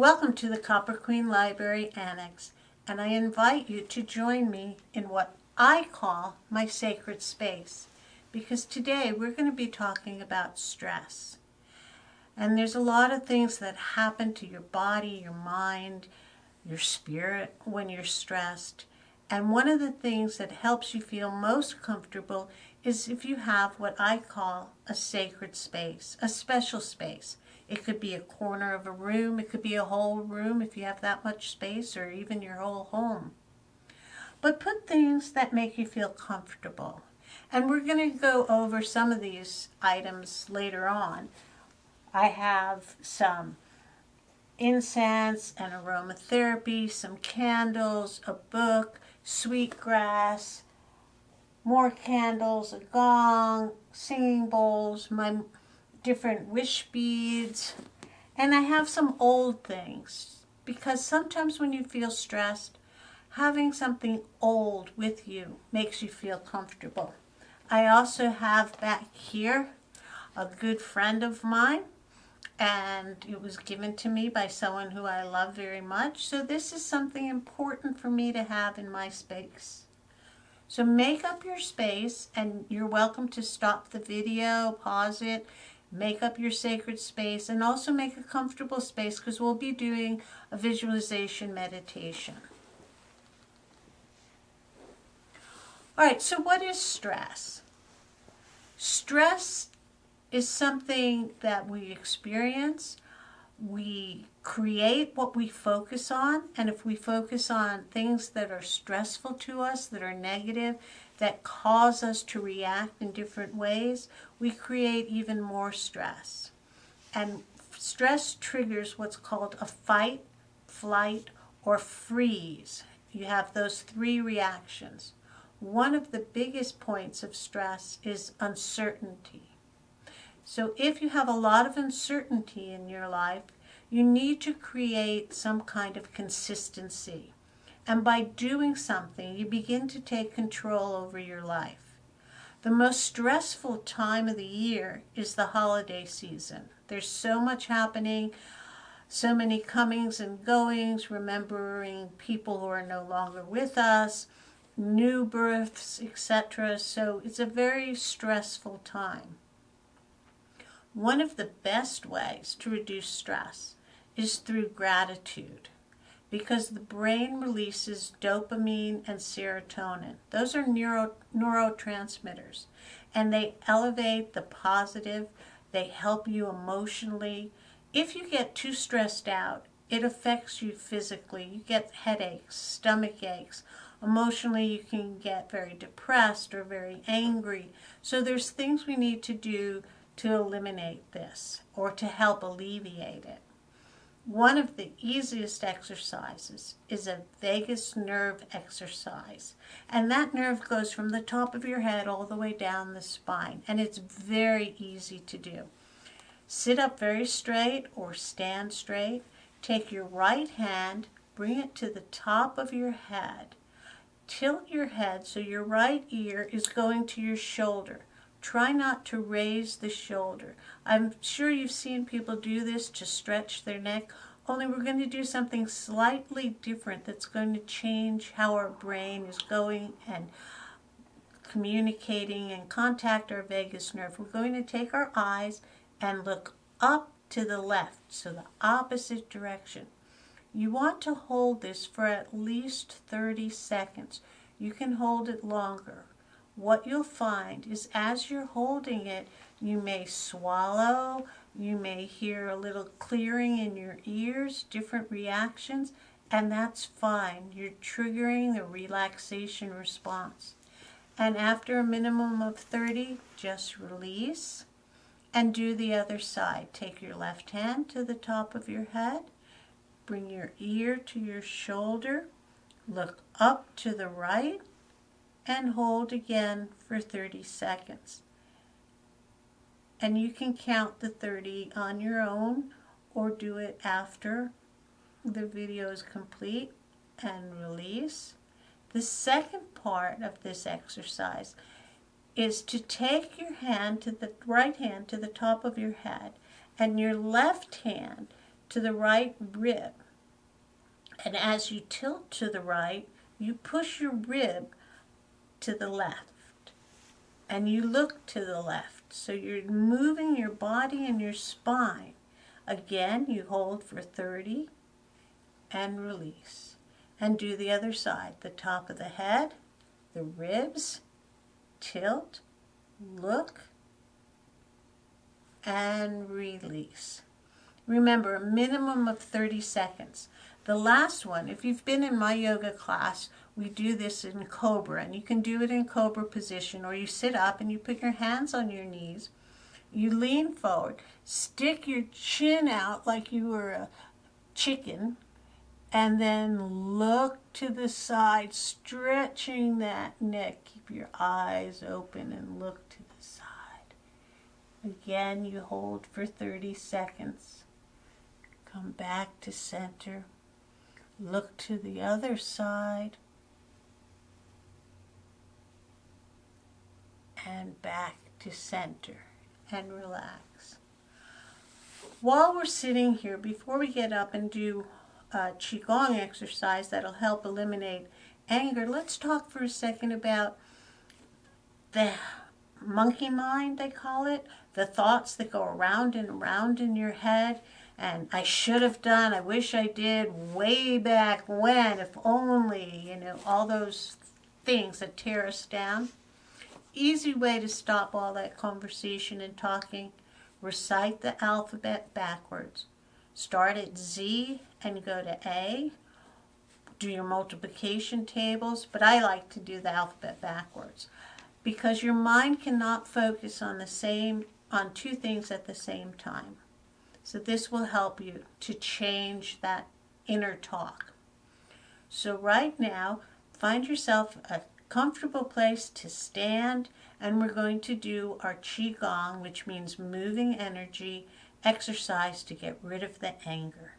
Welcome to the Copper Queen Library Annex, and I invite you to join me in what I call my sacred space, because today we're going to be talking about stress. And there's a lot of things that happen to your body, your mind, your spirit when you're stressed. And one of the things that helps you feel most comfortable is if you have what I call a sacred space, a special space. It could be a corner of a room, it could be a whole room if you have that much space, or even your whole home. But put things that make you feel comfortable. And we're going to go over some of these items later on. I have some incense and aromatherapy, some candles, a book, sweet grass, more candles, a gong, singing bowls, my different wish beads, and I have some old things, because sometimes when you feel stressed, having something old with you makes you feel comfortable. I also have back here a good friend of mine, and it was given to me by someone who I love very much, so this is something important for me to have in my space. So make up your space, and you're welcome to stop the video, pause it, make up your sacred space, and also make a comfortable space, because we'll be doing a visualization meditation. All right, so what is stress? Stress is something that we experience. We create what we focus on, and if we focus on things that are stressful to us, that are negative, that cause us to react in different ways, we create even more stress. And stress triggers what's called a fight, flight, or freeze. You have those three reactions. One of the biggest points of stress is uncertainty. So if you have a lot of uncertainty in your life, you need to create some kind of consistency. And by doing something, you begin to take control over your life. The most stressful time of the year is the holiday season. There's so much happening, so many comings and goings, remembering people who are no longer with us, new births, etc. So it's a very stressful time. One of the best ways to reduce stress is through gratitude, because the brain releases dopamine and serotonin. Those are neurotransmitters, and they elevate the positive. They help you emotionally. If you get too stressed out, it affects you physically. You get headaches, stomach aches. Emotionally, you can get very depressed or very angry. So there's things we need to do to eliminate this, or to help alleviate it. One of the easiest exercises is a vagus nerve exercise. And that nerve goes from the top of your head all the way down the spine. And it's very easy to do. Sit up very straight or stand straight. Take your right hand, bring it to the top of your head. Tilt your head so your right ear is going to your shoulder. Try not to raise the shoulder. I'm sure you've seen people do this to stretch their neck, only we're going to do something slightly different that's going to change how our brain is going and communicating and contact our vagus nerve. We're going to take our eyes and look up to the left, so the opposite direction. You want to hold this for at least 30 seconds. You can hold it longer. What you'll find is as you're holding it, you may swallow, you may hear a little clearing in your ears, different reactions, and that's fine. You're triggering a relaxation response. And after a minimum of 30, just release and do the other side. Take your left hand to the top of your head, bring your ear to your shoulder, look up to the right, and hold again for 30 seconds. And you can count the 30 on your own, or do it after the video is complete, and release. The second part of this exercise is to take your hand to the right hand to the top of your head, and your left hand to the right rib. And as you tilt to the right, you push your rib to the left. And you look to the left. So you're moving your body and your spine. Again, you hold for 30 and release. And do the other side. The top of the head, the ribs, tilt, look, and release. Remember, a minimum of 30 seconds. The last one, if you've been in my yoga class, we do this in Cobra, and you can do it in Cobra position, or you sit up and you put your hands on your knees, you lean forward, stick your chin out like you were a chicken, and then look to the side, stretching that neck. Keep your eyes open and look to the side. Again, you hold for 30 seconds. Come back to center. Look to the other side. And back to center. And relax. While we're sitting here, before we get up and do a Qigong exercise that'll help eliminate anger, let's talk for a second about the monkey mind, they call it. The thoughts that go around and around in your head. And I should have done, I wish I did, way back when, if only, all those things that tear us down. Easy way to stop all that conversation and talking. Recite the alphabet backwards. Start at Z and go to A. Do your multiplication tables, but I like to do the alphabet backwards because your mind cannot focus on two things at the same time. So this will help you to change that inner talk. So right now, find yourself a comfortable place to stand, and we're going to do our Qigong, which means moving energy, exercise to get rid of the anger.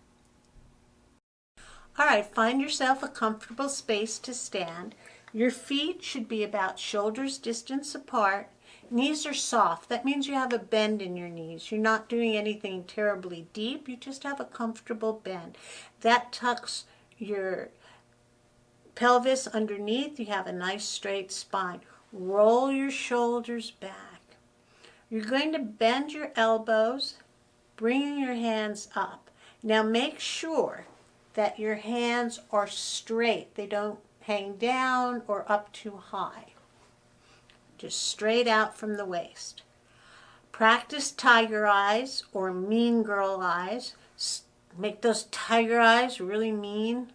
All right, find yourself a comfortable space to stand. Your feet should be about shoulders distance apart. Knees are soft. That means you have a bend in your knees. You're not doing anything terribly deep. You just have a comfortable bend. That tucks your pelvis underneath. You have a nice straight spine. Roll your shoulders back. You're going to bend your elbows, bringing your hands up. Now make sure that your hands are straight. They don't hang down or up too high. Just straight out from the waist. Practice tiger eyes or mean girl eyes. Make those tiger eyes really mean.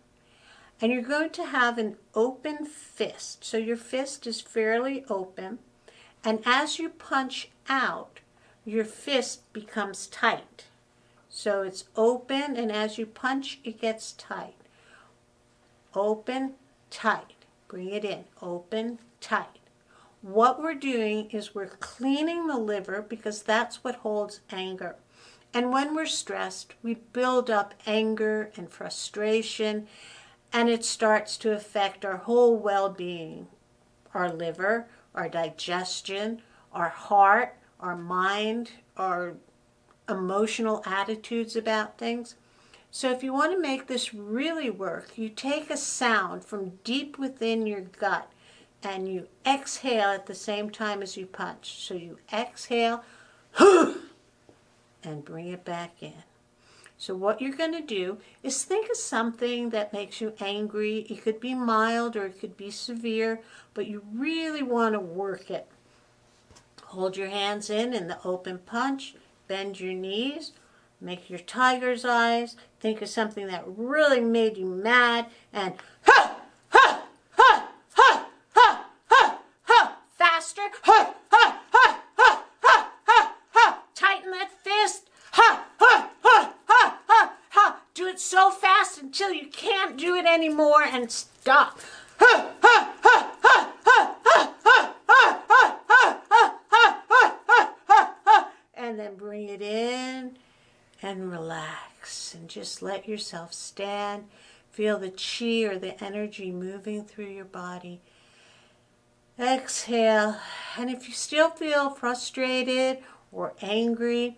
And you're going to have an open fist. So your fist is fairly open. And as you punch out, your fist becomes tight. So it's open, and as you punch, it gets tight. Open, tight. Bring it in. Open, tight. What we're doing is we're cleaning the liver because that's what holds anger. And when we're stressed, we build up anger and frustration, and it starts to affect our whole well-being. Our liver, our digestion, our heart, our mind, our emotional attitudes about things. So if you want to make this really work, you take a sound from deep within your gut and you exhale at the same time as you punch. So you exhale and bring it back in. So what you're going to do is think of something that makes you angry. It could be mild or it could be severe, but you really want to work it. Hold your hands in the open punch. Bend your knees. Make your tiger's eyes. Think of something that really made you mad and ha, ha, ha, ha, ha, ha, ha. Faster. Ha, ha, ha, ha, ha, ha, ha. Tighten that fist. Ha, ha, ha, ha, ha, ha. Do it so fast until you can't do it anymore and stop. Ha, ha, ha, ha, ha, ha, ha, ha, ha, ha, ha, ha, ha, ha. And then bring it in and relax and just let yourself stand. Feel the chi or the energy moving through your body. Exhale. And if you still feel frustrated or angry,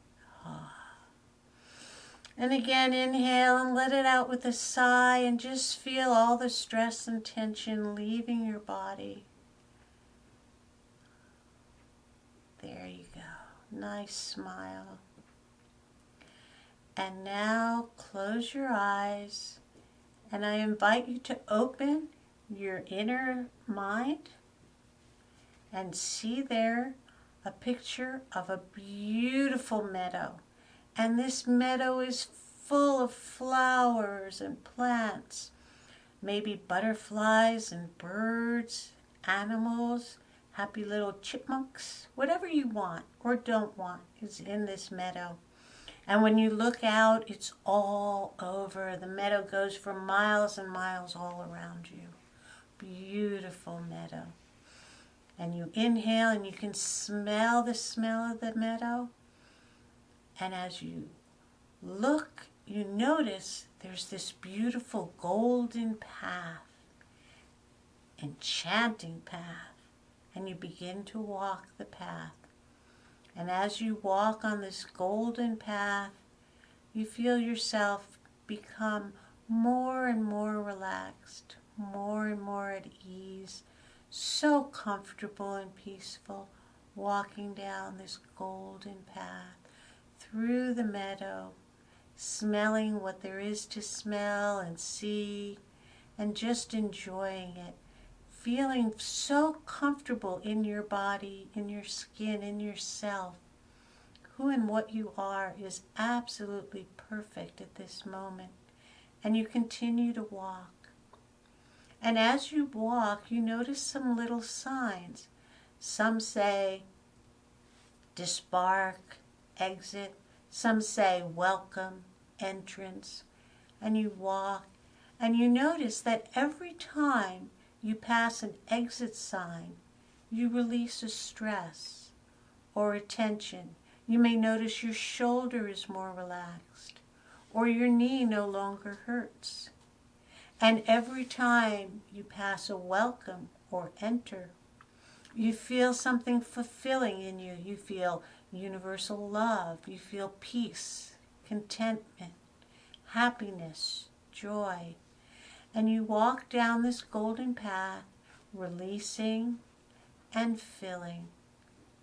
And again, inhale and let it out with a sigh, and just feel all the stress and tension leaving your body. There you go. Nice smile. And now close your eyes, and I invite you to open your inner mind and see there a picture of a beautiful meadow. And this meadow is full of flowers and plants, maybe butterflies and birds, animals, happy little chipmunks, whatever you want or don't want is in this meadow. And when you look out, it's all over. The meadow goes for miles and miles all around you. Beautiful meadow. And you inhale and you can smell the smell of the meadow. And as you look, you notice there's this beautiful golden path, enchanting path. And you begin to walk the path. And as you walk on this golden path, you feel yourself become more and more relaxed, more and more at ease, so comfortable and peaceful, walking down this golden path through the meadow, smelling what there is to smell and see, and just enjoying it. Feeling so comfortable in your body, in your skin, in yourself. Who and what you are is absolutely perfect at this moment. And you continue to walk. And as you walk, you notice some little signs. Some say, disembark, exit. Some say, welcome, entrance. And you walk, and you notice that every time you pass an exit sign, you release a stress or a tension. You may notice your shoulder is more relaxed, or your knee no longer hurts. And every time you pass a welcome or enter, you feel something fulfilling in you. You feel universal love. You feel peace, contentment, happiness, joy. And you walk down this golden path, releasing and filling.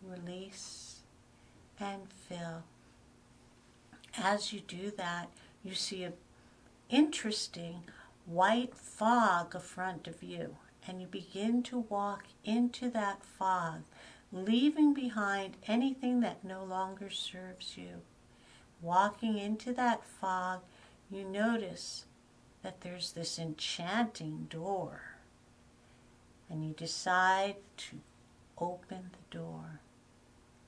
Release and fill. As you do that, you see an interesting white fog in front of you. And you begin to walk into that fog, leaving behind anything that no longer serves you. Walking into that fog, you notice that there's this enchanting door, and you decide to open the door,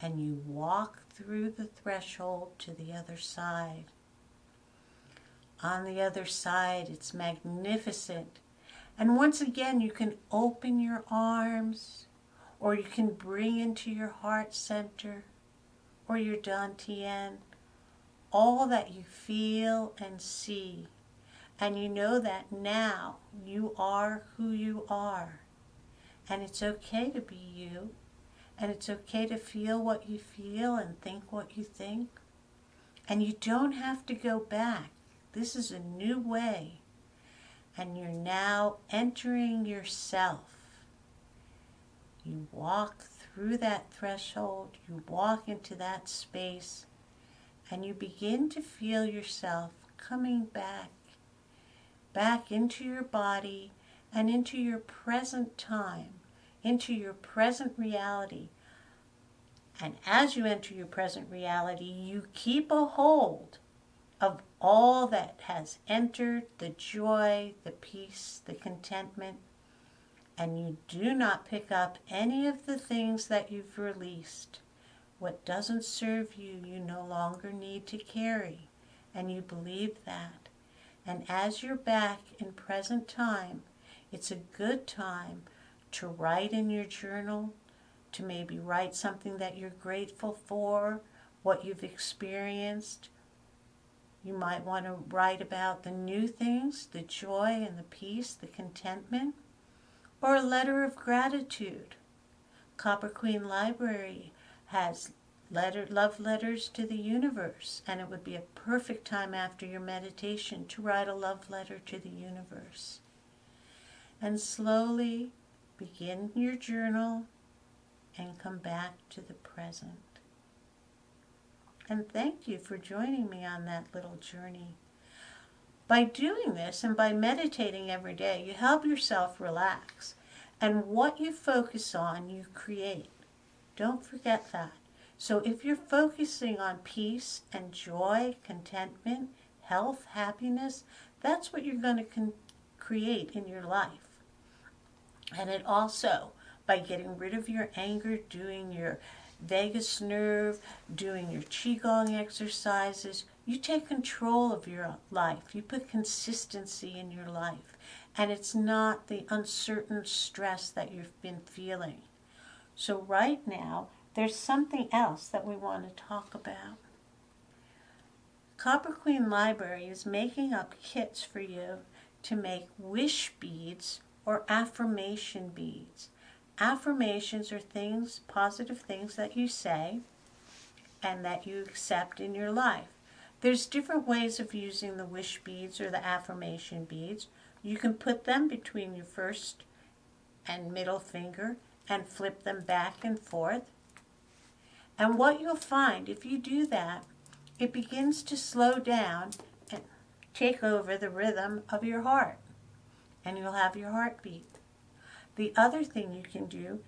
and you walk through the threshold to the other side. On the other side, it's magnificent, and once again you can open your arms, or you can bring into your heart center or your dantian all that you feel and see. And you know that now you are who you are. And it's okay to be you. And it's okay to feel what you feel and think what you think. And you don't have to go back. This is a new way. And you're now entering yourself. You walk through that threshold. You walk into that space. And you begin to feel yourself coming back into your body and into your present time, into your present reality. And as you enter your present reality, you keep a hold of all that has entered, the joy, the peace, the contentment, and you do not pick up any of the things that you've released. What doesn't serve you, you no longer need to carry, and you believe that. And as you're back in present time, it's a good time to write in your journal, to maybe write something that you're grateful for, what you've experienced. You might want to write about the new things, the joy and the peace, the contentment, or a letter of gratitude. Copper Queen Library has love letters to the universe, and it would be a perfect time after your meditation to write a love letter to the universe. And slowly begin your journal and come back to the present. And thank you for joining me on that little journey. By doing this and by meditating every day, you help yourself relax. And what you focus on, you create. Don't forget that. So if you're focusing on peace and joy, contentment, health, happiness, that's what you're going to create in your life. And it also, by getting rid of your anger, doing your vagus nerve, doing your Qigong exercises, you take control of your life. You put consistency in your life. And it's not the uncertain stress that you've been feeling. So right now, there's something else that we want to talk about. Copper Queen Library is making up kits for you to make wish beads or affirmation beads. Affirmations are things, positive things that you say and that you accept in your life. There's different ways of using the wish beads or the affirmation beads. You can put them between your first and middle finger and flip them back and forth. And what you'll find if you do that, it begins to slow down and take over the rhythm of your heart. And you'll have your heartbeat. The other thing you can do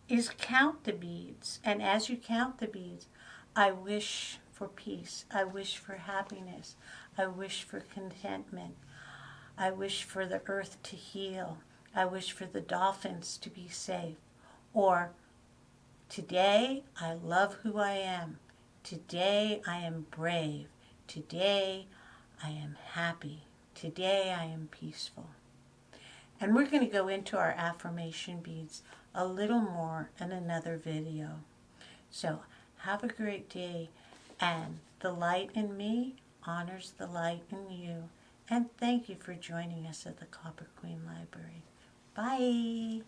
is count the beads. And as you count the beads, I wish for peace. I wish for happiness. I wish for contentment. I wish for the earth to heal. I wish for the dolphins to be safe. Or, today I love who I am. Today I am brave. Today I am happy. Today I am peaceful. And we're going to go into our affirmation beads a little more in another video. So have a great day, and the light in me honors the light in you. And thank you for joining us at the Copper Queen Library. Bye.